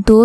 2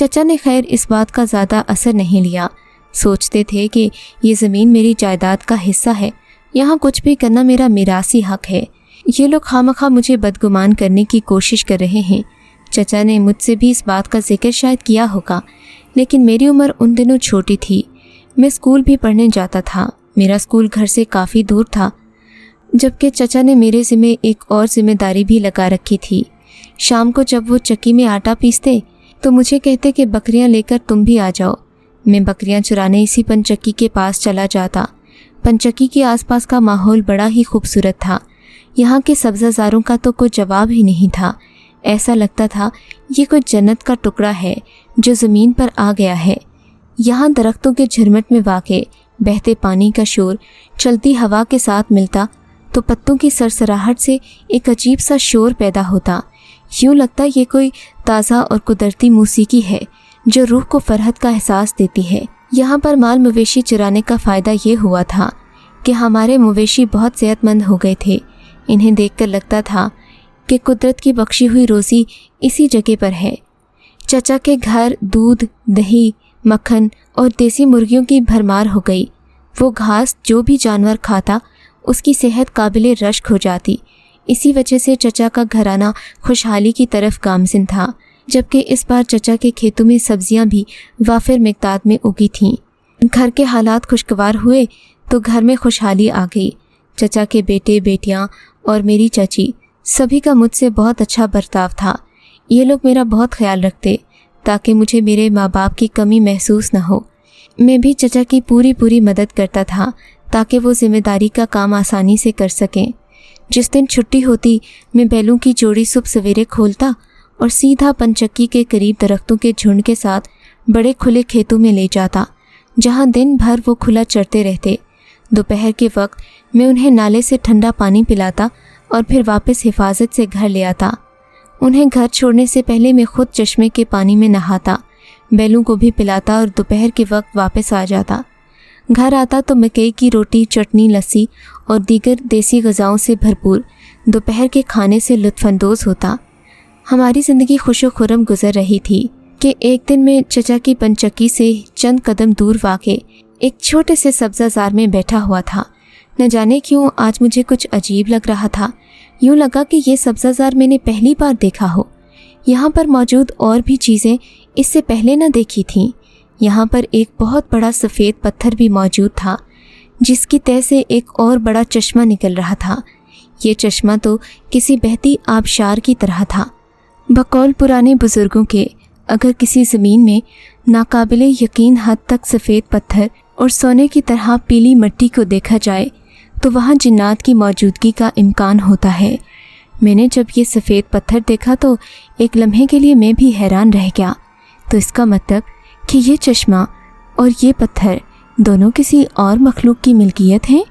چچا نے خیر اس بات کا زیادہ اثر نہیں لیا، سوچتے تھے کہ یہ زمین میری جائیداد کا حصہ ہے، یہاں کچھ بھی کرنا میرا میراثی حق ہے۔ یہ لوگ خواہ مجھے بدگمان کرنے کی کوشش کر رہے ہیں۔ چچا نے مجھ سے بھی اس بات کا ذکر شاید کیا ہوگا، لیکن میری عمر ان دنوں چھوٹی تھی۔ میں اسکول بھی پڑھنے جاتا تھا، میرا اسکول گھر سے کافی دور تھا، جبکہ چچا نے میرے ذمہ ایک اور ذمہ داری بھی لگا رکھی تھی۔ شام کو جب وہ چکی میں آٹا پیستے تو مجھے کہتے کہ بکریاں لے کر تم بھی آ جاؤ۔ میں بکریاں چرانے اسی پنچکی کے پاس چلا جاتا۔ پنچکی کے آس پاس کا ماحول بڑا ہی خوبصورت تھا، یہاں کے سبزہ زاروں کا تو کوئی جواب ہی نہیں تھا۔ ایسا لگتا تھا یہ کوئی جنت کا ٹکڑا ہے جو زمین پر آ گیا ہے۔ یہاں درختوں کے جھرمٹ میں واقع بہتے پانی کا شور چلتی ہوا کے ساتھ ملتا تو پتوں کی سرسراہٹ سے ایک عجیب سا شور پیدا ہوتا، یوں لگتا یہ کوئی تازہ اور قدرتی موسیقی ہے جو روح کو فرحت کا احساس دیتی ہے۔ یہاں پر مال مویشی چرانے کا فائدہ یہ ہوا تھا کہ ہمارے مویشی بہت صحت مند ہو گئے تھے۔ انہیں دیکھ کر لگتا تھا کہ قدرت کی بخشی ہوئی روزی اسی جگہ پر ہے۔ چچا کے گھر دودھ، دہی، مکھن اور دیسی مرغیوں کی بھرمار ہو گئی۔ وہ گھاس جو بھی جانور کھاتا اس کی صحت قابل رشک ہو جاتی۔ اسی وجہ سے چچا کا گھرانہ خوشحالی کی طرف گامزن تھا، جبکہ اس بار چچا کے کھیتوں میں سبزیاں بھی وافر مقدار میں اگی تھیں۔ گھر کے حالات خوشگوار ہوئے تو گھر میں خوشحالی آ گئی۔ چچا کے بیٹے، بیٹیاں اور میری چچی سبھی کا مجھ سے بہت اچھا برتاؤ تھا۔ یہ لوگ میرا بہت خیال رکھتے تاکہ مجھے میرے ماں باپ کی کمی محسوس نہ ہو۔ میں بھی چچا کی پوری مدد کرتا تھا تاکہ وہ ذمہ داری کا کام آسانی سے کر سکیں۔ جس دن چھٹی ہوتی میں بیلوں کی جوڑی صبح سویرے کھولتا اور سیدھا پنچکی کے قریب درختوں کے جھنڈ کے ساتھ بڑے کھلے کھیتوں میں لے جاتا، جہاں دن بھر وہ کھلا چرتے رہتے۔ دوپہر کے وقت میں انہیں نالے سے ٹھنڈا پانی پلاتا اور پھر واپس حفاظت سے گھر لے آتا۔ انہیں گھر چھوڑنے سے پہلے میں خود چشمے کے پانی میں نہاتا، بیلوں کو بھی پلاتا اور دوپہر کے وقت واپس آ جاتا۔ گھر آتا تو مکئی کی روٹی، چٹنی، لسی اور دیگر دیسی غذاؤں سے بھرپور دوپہر کے کھانے سے لطف اندوز ہوتا۔ ہماری زندگی خوش و خرم گزر رہی تھی کہ ایک دن میں چچا کی پنچکی سے چند قدم دور واقع ایک چھوٹے سے سبزہ زار میں بیٹھا ہوا تھا۔ نہ جانے کیوں آج مجھے کچھ عجیب لگ رہا تھا، یوں لگا کہ یہ سبزہ زار میں نے پہلی بار دیکھا ہو۔ یہاں پر موجود اور بھی چیزیں اس سے پہلے نہ دیکھی تھیں۔ یہاں پر ایک بہت بڑا سفید پتھر بھی موجود تھا جس کی تہہ سے ایک اور بڑا چشمہ نکل رہا تھا۔ یہ چشمہ تو کسی بہتی آبشار کی طرح تھا۔ بقول پرانے بزرگوں کے اگر کسی زمین میں ناقابل یقین حد تک سفید پتھر اور سونے کی طرح پیلی مٹی کو دیکھا جائے تو وہاں جنات کی موجودگی کا امکان ہوتا ہے۔ میں نے جب یہ سفید پتھر دیکھا تو ایک لمحے کے لیے میں بھی حیران رہ گیا۔ تو اس کا مطلب کہ یہ چشمہ اور یہ پتھر دونوں کسی اور مخلوق کی ملکیت ہیں؟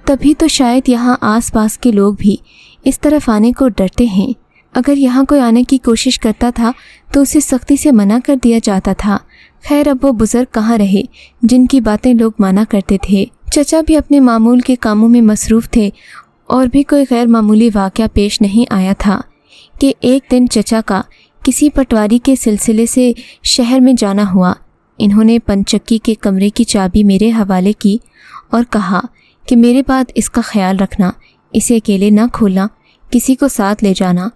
تبھی تو شاید یہاں آس پاس کے لوگ بھی اس طرف آنے کو ڈرتے ہیں۔ اگر یہاں کوئی آنے کی کوشش کرتا تھا تو اسے سختی سے منع کر دیا جاتا تھا۔ خیر اب وہ بزرگ کہاں رہے جن کی باتیں لوگ مانا کرتے تھے۔ چچا بھی اپنے معمول کے کاموں میں مصروف تھے اور بھی کوئی غیر معمولی واقعہ پیش نہیں آیا تھا کہ ایک دن چچا کا کسی پٹواری کے سلسلے سے شہر میں جانا ہوا۔ انہوں نے پنچکی کے کمرے کی چابی میرے حوالے کی اور کہا کہ میرے بعد اس کا خیال رکھنا، اسے اکیلے نہ کھولنا، کسی کو ساتھ لے جانا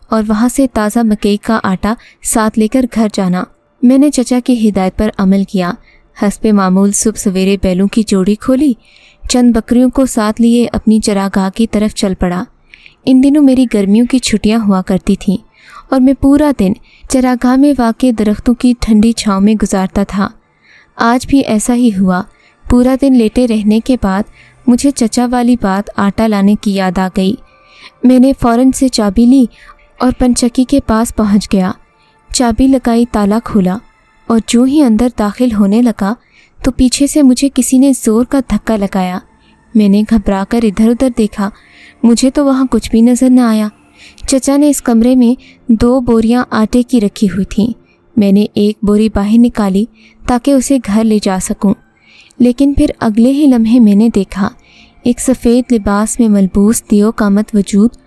اور وہاں سے تازہ مکئی کا آٹا ساتھ لے کر گھر جانا۔ میں نے چچا کی ہدایت پر عمل کیا۔ حسب معمول صبح سویرے بیلوں کی جوڑی کھولی، چند بکریوں کو ساتھ لیے اپنی چراگاہ کی طرف چل پڑا۔ ان دنوں میری گرمیوں کی چھٹیاں ہوا کرتی تھیں اور میں پورا دن چراگاہ میں واقع درختوں کی ٹھنڈی چھاؤں میں گزارتا تھا۔ آج بھی ایسا ہی ہوا۔ پورا دن لیٹے رہنے کے بعد مجھے چچا والی بات آٹا لانے کی یاد آ گئی۔ میں نے فوراً سے چابی لی اور پنچکی کے پاس پہنچ گیا۔ چابی لگائی، تالا کھولا اور جو ہی اندر داخل ہونے لگا تو پیچھے سے مجھے کسی نے زور کا دھکا لگایا۔ میں نے گھبرا کر ادھر ادھر دیکھا، مجھے تو وہاں کچھ بھی نظر نہ آیا۔ چچا نے اس کمرے میں 2 بوریاں آٹے کی رکھی ہوئی تھیں۔ میں نے ایک بوری باہر نکالی تاکہ اسے گھر لے جا سکوں، لیکن پھر اگلے ہی لمحے میں نے دیکھا ایک سفید لباس میں ملبوس دیو قامت وجود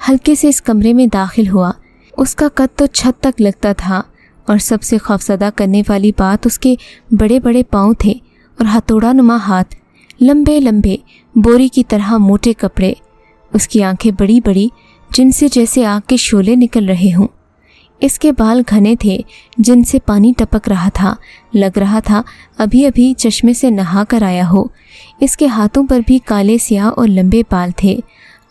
ہلکے سے اس کمرے میں داخل ہوا۔ اس کا قد تو چھت تک لگتا تھا اور سب سے خوفزدہ کرنے والی بات اس کے بڑے بڑے پاؤں تھے اور ہتھوڑا نما ہاتھ، لمبے لمبے بوری کی طرح موٹے کپڑے، اس کی آنکھیں بڑی بڑی جن سے جیسے آگ کے شعلے نکل رہے ہوں۔ اس کے بال گھنے تھے جن سے پانی ٹپک رہا تھا، لگ رہا تھا ابھی ابھی چشمے سے نہا کر آیا ہو۔ اس کے ہاتھوں پر بھی کالے سیاہ اور لمبے بال تھے،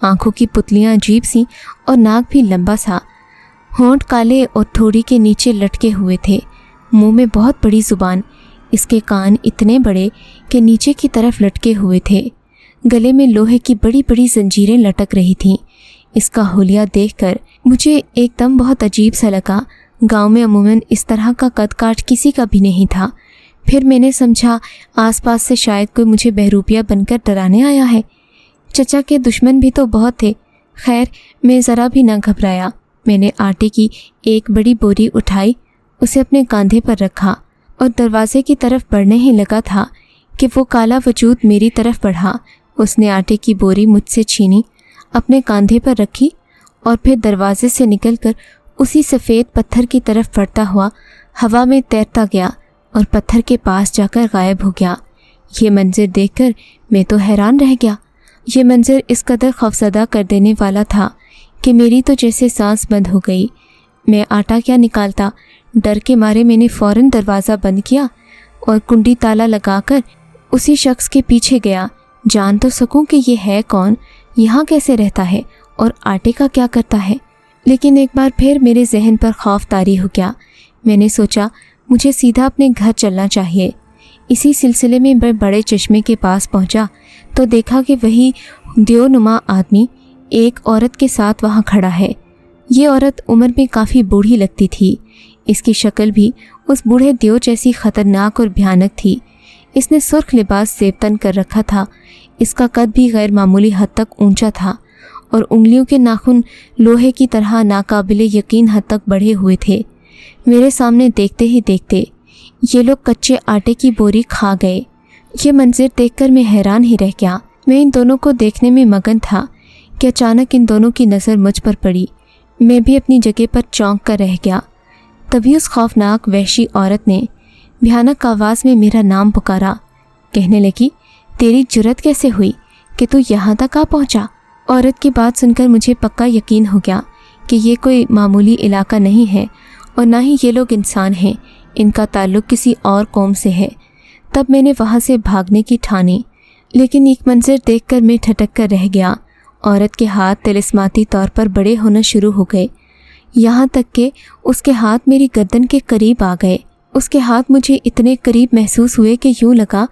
آنکھوں کی پتلیاں عجیب سی اور ناک بھی لمبا سا، ہونٹ کالے اور تھوڑی کے نیچے لٹکے ہوئے تھے، منہ میں بہت بڑی زبان، اس کے کان اتنے بڑے کہ نیچے کی طرف لٹکے ہوئے تھے، گلے میں لوہے کی بڑی بڑی زنجیریں لٹک رہی تھیں۔ اس کا حلیہ دیکھ کر مجھے ایک دم بہت عجیب سا لگا۔ گاؤں میں عموماً اس طرح کا قد کاٹ کسی کا بھی نہیں تھا۔ پھر میں نے سمجھا آس پاس سے شاید کوئی مجھے بہروپیہ بن کر ڈرانے آیا ہے۔ چچا کے دشمن بھی تو بہت تھے۔ خیر میں ذرا بھی نہ گھبرایا۔ میں نے آٹے کی ایک بڑی بوری اٹھائی، اسے اپنے کاندھے پر رکھا اور دروازے کی طرف بڑھنے ہی لگا تھا کہ وہ کالا وجود میری طرف بڑھا۔ اس نے آٹے کی بوری مجھ سے چھینی، اپنے کاندھے پر رکھی اور پھر دروازے سے نکل کر اسی سفید پتھر کی طرف بڑھتا ہوا ہوا میں تیرتا گیا اور پتھر کے پاس جا کر غائب ہو گیا۔ یہ منظر دیکھ کر میں تو حیران رہ گیا۔ یہ منظر اس قدر خوفزدہ کر دینے والا تھا کہ میری تو جیسے سانس بند ہو گئی۔ میں آٹا کیا نکالتا، ڈر کے مارے میں نے فوراً دروازہ بند کیا اور کنڈی تالا لگا کر اسی شخص کے پیچھے گیا، جان تو سکوں کہ یہ ہے کون، یہاں کیسے رہتا ہے اور آٹے کا کیا کرتا ہے۔ لیکن ایک بار پھر میرے ذہن پر خوف طاری ہو گیا۔ میں نے سوچا مجھے سیدھا اپنے گھر چلنا چاہیے۔ اسی سلسلے میں میں بڑے چشمے کے پاس پہنچا تو دیکھا کہ وہی دیو نما آدمی ایک عورت کے ساتھ وہاں کھڑا ہے۔ یہ عورت عمر میں کافی بوڑھی لگتی تھی، اس کی شکل بھی اس بوڑھے دیو جیسی خطرناک اور بھیانک تھی۔ اس نے سرخ لباس زیب تن کر رکھا تھا، اس کا قد بھی غیر معمولی حد تک اونچا تھا اور انگلیوں کے ناخن لوہے کی طرح ناقابل یقین حد تک بڑھے ہوئے تھے۔ میرے سامنے دیکھتے ہی دیکھتے یہ لوگ کچے آٹے کی بوری کھا گئے۔ یہ منظر دیکھ کر میں حیران ہی رہ گیا۔ میں ان دونوں کو دیکھنے میں مگن تھا کہ اچانک ان دونوں کی نظر مجھ پر پڑی۔ میں بھی اپنی جگہ پر چونک کر رہ گیا۔ تبھی اس خوفناک وحشی عورت نے بھیانک آواز میں میرا نام پکارا، کہنے لگی، تیری جرت کیسے ہوئی کہ تو یہاں تک آ پہنچا؟ عورت کی بات سن کر مجھے پکا یقین ہو گیا کہ یہ کوئی معمولی علاقہ نہیں ہے اور نہ ہی یہ لوگ انسان ہیں، ان کا تعلق کسی اور قوم سے ہے۔ تب میں نے وہاں سے بھاگنے کی ٹھانی، لیکن ایک منظر دیکھ کر میں ٹھٹک کر رہ گیا۔ عورت کے ہاتھ طلسماتی طور پر بڑے ہونا شروع ہو گئے، یہاں تک کہ اس کے ہاتھ میری گردن کے قریب آ گئے۔ اس کے ہاتھ مجھے اتنے قریب محسوس ہوئے کہ یوں لگا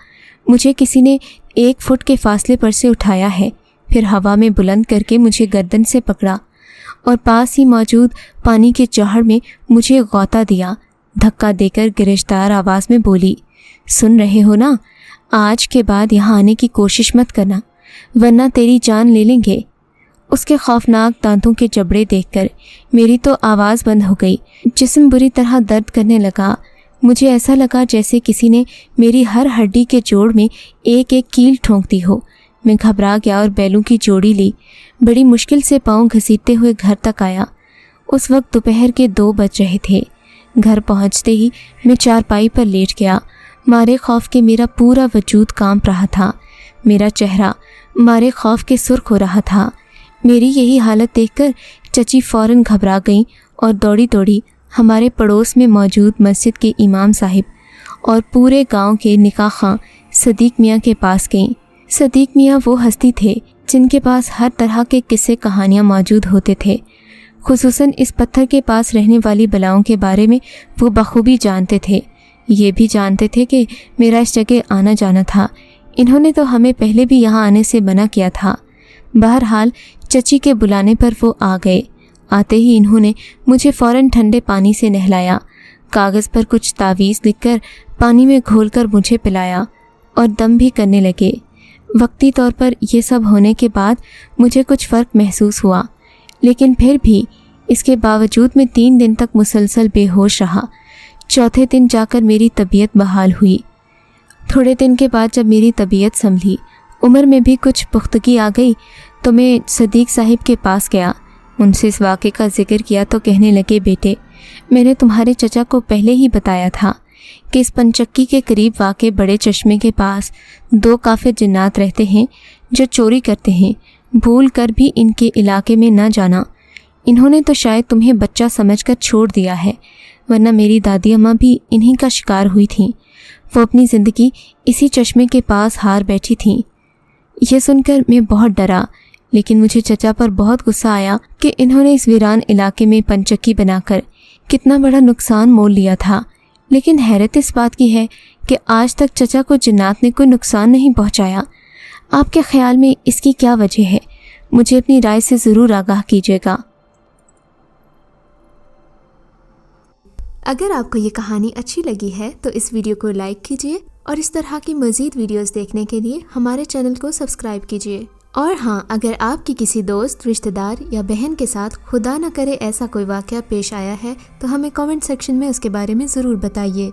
مجھے کسی نے 1 فٹ کے فاصلے پر سے اٹھایا ہے، پھر ہوا میں بلند کر کے مجھے گردن سے پکڑا اور پاس ہی موجود پانی کے جوہر میں مجھے غوطہ دیا۔ دھکا دے کر گرجدار آواز میں بولی، سن رہے ہو نا، آج کے بعد یہاں آنے کی کوشش مت کرنا ورنہ تیری جان لے لیں گے۔ اس کے خوفناک دانتوں کے جبڑے دیکھ کر میری تو آواز بند ہو گئی، جسم بری طرح درد کرنے لگا۔ مجھے ایسا لگا جیسے کسی نے میری ہر ہڈی کے جوڑ میں ایک ایک کیل ٹھونک دی ہو۔ میں گھبرا گیا اور بیلوں کی جوڑی لی، بڑی مشکل سے پاؤں گھسیٹتے ہوئے گھر تک آیا۔ اس وقت دوپہر کے 2 بج رہے تھے۔ گھر پہنچتے ہی میں چارپائی پر لیٹ گیا۔ مارے خوف کے میرا پورا وجود کانپ رہا تھا، میرا چہرہ مارے خوف کے سرخ ہو رہا تھا۔ میری یہی حالت دیکھ کر چچی فوراً گھبرا گئیں اور دوڑی دوڑی ہمارے پڑوس میں موجود مسجد کے امام صاحب اور پورے گاؤں کے نکاح خواں صدیق میاں کے پاس گئیں۔ صدیق میاں وہ ہستی تھے جن کے پاس ہر طرح کے قصے کہانیاں موجود ہوتے تھے، خصوصاً اس پتھر کے پاس رہنے والی بلاؤں کے بارے میں وہ بخوبی جانتے تھے۔ یہ بھی جانتے تھے کہ میرا اس جگہ آنا جانا تھا، انہوں نے تو ہمیں پہلے بھی یہاں آنے سے منع کیا تھا۔ بہرحال چچی کے بلانے پر وہ آ گئے۔ آتے ہی انہوں نے مجھے فوراً ٹھنڈے پانی سے نہلایا، کاغذ پر کچھ تعویذ لکھ کر پانی میں گھول کر مجھے پلایا اور دم بھی کرنے لگے۔ وقتی طور پر یہ سب ہونے کے بعد مجھے کچھ فرق محسوس ہوا، لیکن پھر بھی اس کے باوجود میں 3 دن تک مسلسل بے ہوش رہا۔ چوتھے دن جا کر میری طبیعت بحال ہوئی۔ تھوڑے دن کے بعد جب میری طبیعت سنبھلی، عمر میں بھی کچھ پختگی آ گئی، تو میں صدیق صاحب کے پاس گیا۔ ان سے اس واقعے کا ذکر کیا تو کہنے لگے، بیٹے میں نے تمہارے چچا کو پہلے ہی بتایا تھا کہ اس پنچکی کے قریب واقع بڑے چشمے کے پاس 2 کافر جنات رہتے ہیں جو چوری کرتے ہیں، بھول کر بھی ان کے علاقے میں نہ جانا۔ انہوں نے تو شاید تمہیں بچہ سمجھ کر چھوڑ دیا ہے، ورنہ میری دادی اماں بھی انہی کا شکار ہوئی تھیں۔ وہ اپنی زندگی اسی چشمے کے پاس ہار بیٹھی تھیں۔ یہ سن کر میں بہت ڈرا، لیکن مجھے چچا پر بہت غصہ آیا کہ انہوں نے اس ویران علاقے میں پنچکی بنا کر کتنا بڑا نقصان مول لیا تھا۔ لیکن حیرت اس بات کی ہے کہ آج تک چچا کو جنات نے کوئی نقصان نہیں پہنچایا۔ آپ کے خیال میں اس کی کیا وجہ ہے؟ مجھے اپنی رائے سے ضرور آگاہ کیجیے گا۔ اگر آپ کو یہ کہانی اچھی لگی ہے تو اس ویڈیو کو لائک کیجیے اور اس طرح کی مزید ویڈیوز دیکھنے کے لیے ہمارے چینل کو سبسکرائب کیجیے۔ اور ہاں، اگر آپ کی کسی دوست، رشتہ دار یا بہن کے ساتھ خدا نہ کرے ایسا کوئی واقعہ پیش آیا ہے تو ہمیں کامنٹ سیکشن میں اس کے بارے میں ضرور بتائیے۔